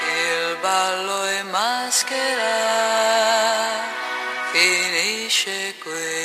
Il ballo è maschera, finisce qui.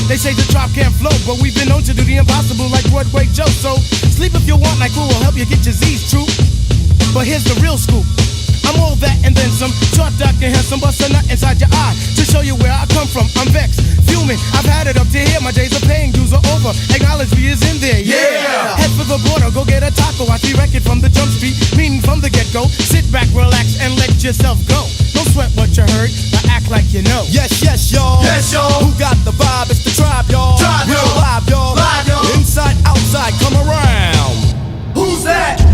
They say the drop can't flow, but we've been known to do the impossible like Broadway Joe. So sleep if you want, like we will help you get your Z's true. But here's the real scoop. I'm all that and then some. Short, dark, and handsome, bust a nut inside your eye to show you where I come from. I'm vexed, fuming. I've had it up to here. My days of paying dues are over. Acknowledge me is in there. Yeah. Head for the border, go get a taco. I see wreck it from the jump street, meaning from the get go. Sit back, relax, and let yourself go. Don't sweat what you heard, but act like you know. Yes, yes, y'all. Yes, y'all. Who got the vibe? It's the tribe, y'all. Tribe, Real y'all. live, y'all. Live, y'all. Inside, outside, come around. Who's that?